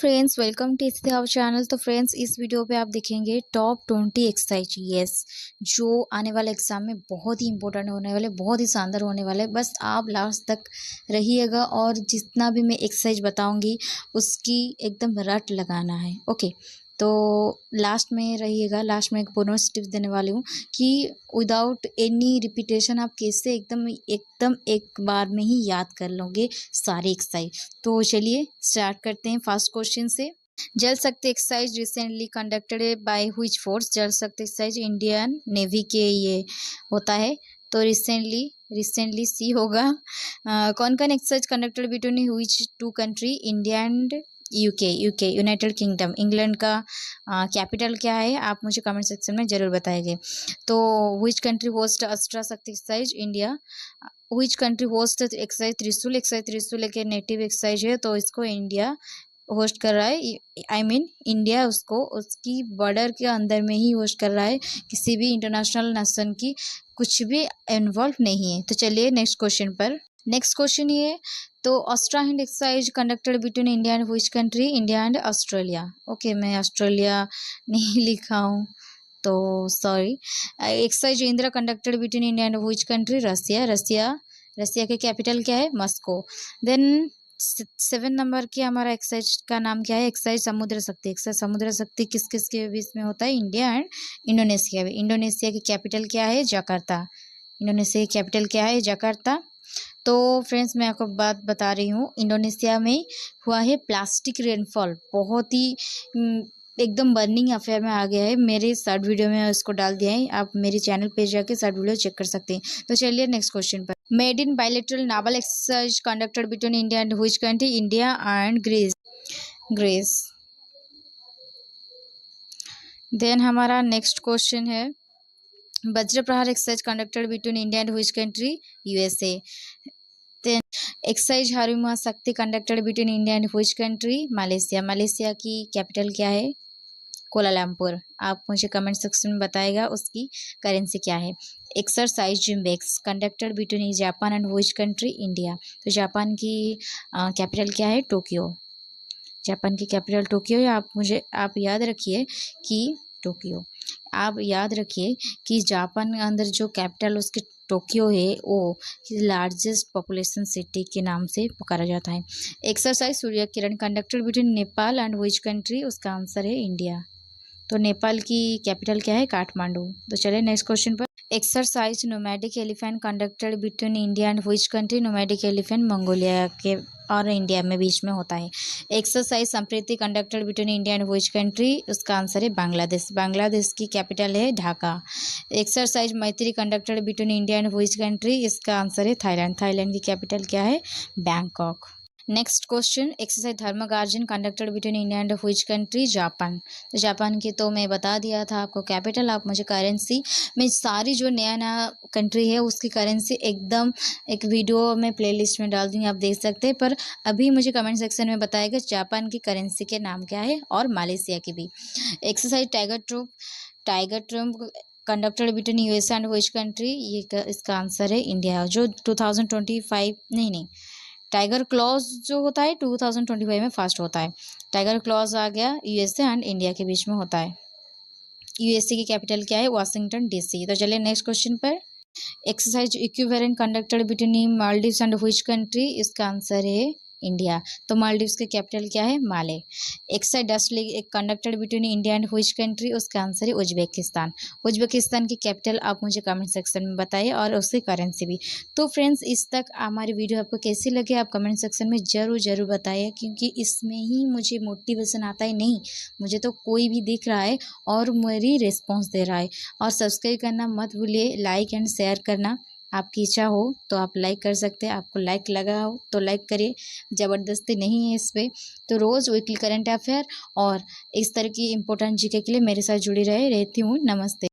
Friends welcome to इस our channel. तो friends इस वीडियो पे आप देखेंगे टॉप 20 एक्सरसाइज यस जो आने वाले एग्जाम में बहुत ही इंपॉर्टेंट होने वाले, बहुत ही शानदार होने वाले। बस आप लास्ट तक रहिएगा और जितना भी मैं एक्सरसाइज बताऊंगी उसकी एकदम रट लगाना है। ओके, तो लास्ट में रहिएगा। लास्ट में एक बोनस टिप्स देने वाली हूँ कि विदाउट एनी रिपीटेशन आप कैसे एकदम एकदम एक बार में ही याद कर लोगे सारी एक्सरसाइज। तो चलिए स्टार्ट करते हैं फर्स्ट क्वेश्चन से। जल शक्ति exercise recently conducted by which force? जल शक्ति एक्सरसाइज इंडियन नेवी के ये होता है। तो रिसेंटली सी होगा। कौन कौन exercise conducted between which two country? India and UK United Kingdom. England का कैपिटल क्या है? आप मुझे कमेंट सेक्शन में जरूर बताएंगे। तो व्हिच कंट्री होस्ट अस्त्रा शक्ति exercise? India. Which country host exercise त्रिशूल? एक्सरसाइज त्रिशूल एक नेटिव एक्सरसाइज है, तो इसको इंडिया होस्ट कर रहा है। आई मीन इंडिया उसको उसकी बॉर्डर के अंदर में ही होस्ट कर रहा है, किसी भी इंटरनेशनल नेशन की कुछ भी इन्वॉल्व नहीं है। तो चलिए नेक्स्ट क्वेश्चन पर। नेक्स्ट क्वेश्चन ये, तो Austrahind exercise conducted between India and which country? India and Australia. Okay, मैं ऑस्ट्रेलिया नहीं लिखा हूँ तो sorry. Exercise Indira conducted between India and which country? Russia के कैपिटल क्या है? मॉस्को। देन 7 नंबर की हमारा एक्सरसाइज का नाम क्या है? एक्सरसाइज समुद्र शक्ति। एक्सरसाइज समुद्र शक्ति किस किस के बीच में होता है? इंडिया एंड इंडोनेशिया में। इंडोनेशिया की कैपिटल क्या है? जकार्ता। इंडोनेशिया की कैपिटल क्या है? जकार्ता। तो फ्रेंड्स मैं आपको बात बता रही हूँ, इंडोनेशिया में हुआ है प्लास्टिक रेनफॉल, बहुत ही एकदम बर्निंग अफेयर में आ गया है। मेरे शॉर्ट वीडियो में उसको डाल दिया है, आप मेरे चैनल पे जाके शॉर्ट वीडियो चेक कर सकते हैं। तो चलिए नेक्स्ट क्वेश्चन पर। Made in bilateral naval exercise conducted between India and which country? India and Greece. Then हमारा नेक्स्ट क्वेश्चन है, Vajra Prahar exercise conducted between India and which country? USA. Then exercise Harimau Shakti conducted between India and which country? Malaysia. Malaysia की capital क्या है? Kuala Lumpur. आप मुझे comment section में बताएगा उसकी करेंसी क्या है। Exercise JIMEX conducted between Japan and which country? India. तो जापान की कैपिटल क्या है? टोक्यो। जापान की कैपिटल टोक्यो है। आप याद रखिए कि टोक्यो, आप याद रखिए कि जापान के अंदर जो कैपिटल उसके टोक्यो है वो लार्जेस्ट पॉपुलेशन सिटी के नाम से पुकारा जाता है। Exercise Surya Kiran conducted between Nepal and which country? उसका आंसर है इंडिया। तो नेपाल की कैपिटल क्या है? काठमांडू। तो चलिए नेक्स्ट क्वेश्चन पर। Exercise nomadic elephant conducted between India and which country? Nomadic elephant Mongolia के और इंडिया में बीच में होता है। Exercise Sampriti conducted between India and which country? उसका आंसर है बांग्लादेश। बांग्लादेश की कैपिटल है ढाका। एक्सरसाइज मैत्री conducted between India and which country? इसका आंसर है थाईलैंड। थाईलैंड की कैपिटल क्या है? Bangkok. Next question, exercise Dharma Guardian conducted between India and which country? Japan. तो जापान की तो मैं बता दिया था आपको कैपिटल। आप मुझे करेंसी में सारी जो नया नया कंट्री है उसकी करेंसी एकदम एक वीडियो में प्लेलिस्ट में डाल दूँगी, आप देख सकते हैं। पर अभी मुझे कमेंट सेक्शन में बताएगा जापान की करेंसी के नाम क्या है, और मलेशिया की भी। Exercise tiger troop conducted between USA and which country? ये इसका आंसर है इंडिया, जो 2025 नहीं, टाइगर क्लॉज जो होता है 2025 में फास्ट होता है। टाइगर क्लॉज आ गया यूएसए एंड इंडिया के बीच में होता है। यूएसए की कैपिटल क्या है? Washington DC. तो चलिए नेक्स्ट क्वेश्चन पर। Exercise Ekuverin conducted between Maldives and which country? इसका आंसर है इंडिया। तो मालदीव्स की कैपिटल क्या है? Male. Exercise Dustlik conducted between India and which country? उसका आंसर है उज्बेकिस्तान। उज्बेकिस्तान की कैपिटल आप मुझे कमेंट सेक्शन में बताइए और उसकी करेंसी भी। तो फ्रेंड्स इस तक हमारी वीडियो आपको कैसी लगी आप कमेंट सेक्शन में ज़रूर बताइए, क्योंकि इसमें ही मुझे मोटिवेशन आता है। नहीं, मुझे तो कोई भी दिख रहा है और मेरी रिस्पॉन्स दे रहा है। और सब्सक्राइब करना मत भूलिए, लाइक एंड शेयर करना आपकी इच्छा हो तो आप लाइक कर सकते हैं। आपको लाइक लगा हो तो लाइक करिए, ज़बरदस्ती नहीं है इस पर। तो रोज़ वीकली करंट अफेयर और इस तरह की इंपॉर्टेंट जीके के लिए मेरे साथ जुड़ी रहती हूँ। नमस्ते।